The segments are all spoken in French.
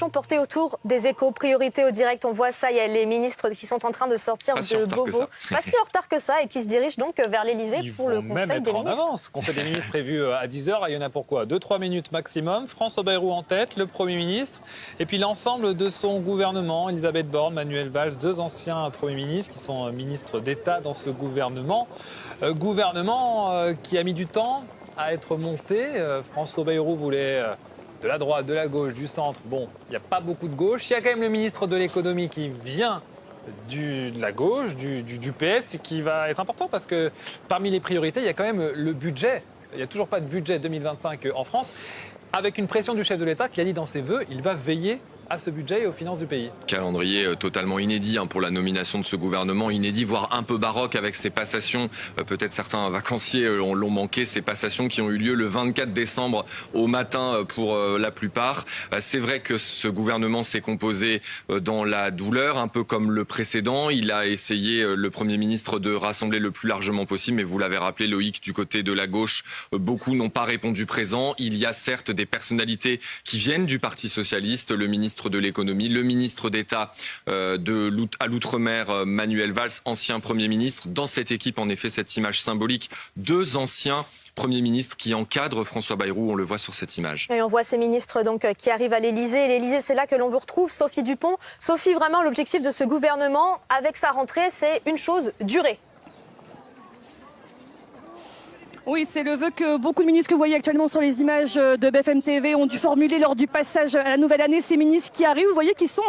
Portée autour des échos, priorité au direct, on voit ça, il y a les ministres qui sont en train de sortir de Beauvau, pas si en retard que ça, et qui se dirigent donc vers l'Elysée pour le Conseil des ministres. Ils vont même être en avance. Conseil des ministres prévu à 10h, il y en a pour quoi 2-3 minutes maximum. François Bayrou en tête, le Premier ministre, et puis l'ensemble de son gouvernement, Elisabeth Borne, Manuel Valls, deux anciens Premiers ministres qui sont ministres d'État dans ce gouvernement. Gouvernement qui a mis du temps à être monté. François Bayrou voulait... de la droite, de la gauche, du centre, bon, il n'y a pas beaucoup de gauche. Il y a quand même le ministre de l'économie qui vient de la gauche, du PS, et qui va être important parce que parmi les priorités, il y a quand même le budget. Il n'y a toujours pas de budget 2025 en France, avec une pression du chef de l'État qui a dit dans ses vœux, il va veiller à ce budget et aux finances du pays. Calendrier totalement inédit pour la nomination de ce gouvernement, inédit, voire un peu baroque avec ces passations. Peut-être certains vacanciers l'ont manqué, ces passations qui ont eu lieu le 24 décembre au matin pour la plupart. C'est vrai que ce gouvernement s'est composé dans la douleur, un peu comme le précédent. Il a essayé, le Premier ministre, de rassembler le plus largement possible, mais vous l'avez rappelé, Loïc, du côté de la gauche, beaucoup n'ont pas répondu présent. Il y a certes des personnalités qui viennent du Parti socialiste, le ministre de l'économie, le ministre d'État à l'outre-mer, Manuel Valls, ancien Premier ministre. Dans cette équipe, en effet, cette image symbolique, deux anciens Premier ministre qui encadre François Bayrou, on le voit sur cette image. Et on voit ces ministres donc qui arrivent à l'Elysée. L'Elysée, c'est là que l'on vous retrouve, Sophie Dupont. Sophie, vraiment, l'objectif de ce gouvernement, avec sa rentrée, c'est une chose, durer. Oui, c'est le vœu que beaucoup de ministres que vous voyez actuellement sur les images de BFM TV ont dû formuler lors du passage à la nouvelle année. Ces ministres qui arrivent, vous voyez, qui sont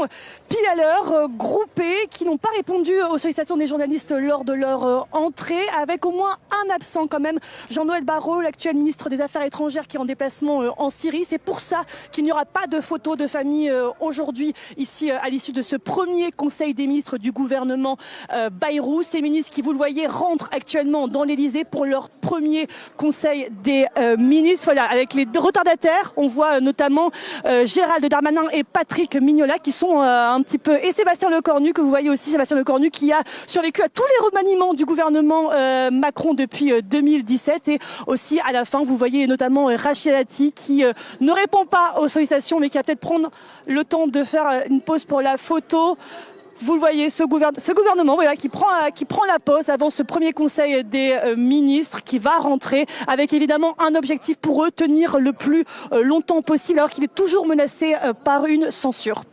pile à l'heure, groupés, qui n'ont pas répondu aux sollicitations des journalistes lors de leur entrée, avec au moins un absent quand même, Jean-Noël Barrot, l'actuel ministre des Affaires étrangères qui est en déplacement en Syrie. C'est pour ça qu'il n'y aura pas de photos de famille aujourd'hui, ici, à l'issue de ce premier conseil des ministres du gouvernement Bayrou. Ces ministres qui, vous le voyez, rentrent actuellement dans l'Elysée pour leur premier Conseil des ministres, voilà, avec les retardataires. On voit notamment Gérald Darmanin et Patrick Mignola qui sont un petit peu... Et Sébastien Lecornu, que vous voyez aussi, Sébastien Lecornu qui a survécu à tous les remaniements du gouvernement Macron depuis 2017. Et aussi, à la fin, vous voyez notamment Rachida Dati qui ne répond pas aux sollicitations, mais qui va peut-être prendre le temps de faire une pause pour la photo. Vous le voyez, ce gouvernement voilà, qui prend la pause avant ce premier conseil des ministres qui va rentrer avec évidemment un objectif pour eux, tenir le plus longtemps possible alors qu'il est toujours menacé par une censure.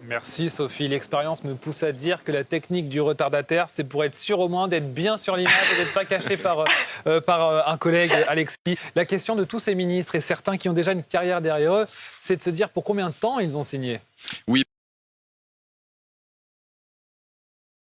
Merci Sophie. L'expérience me pousse à dire que la technique du retardataire, c'est pour être sûr au moins d'être bien sur l'image et d'être pas caché par un collègue, Alexis. La question de tous ces ministres et certains qui ont déjà une carrière derrière eux, c'est de se dire pour combien de temps ils ont signé. Oui.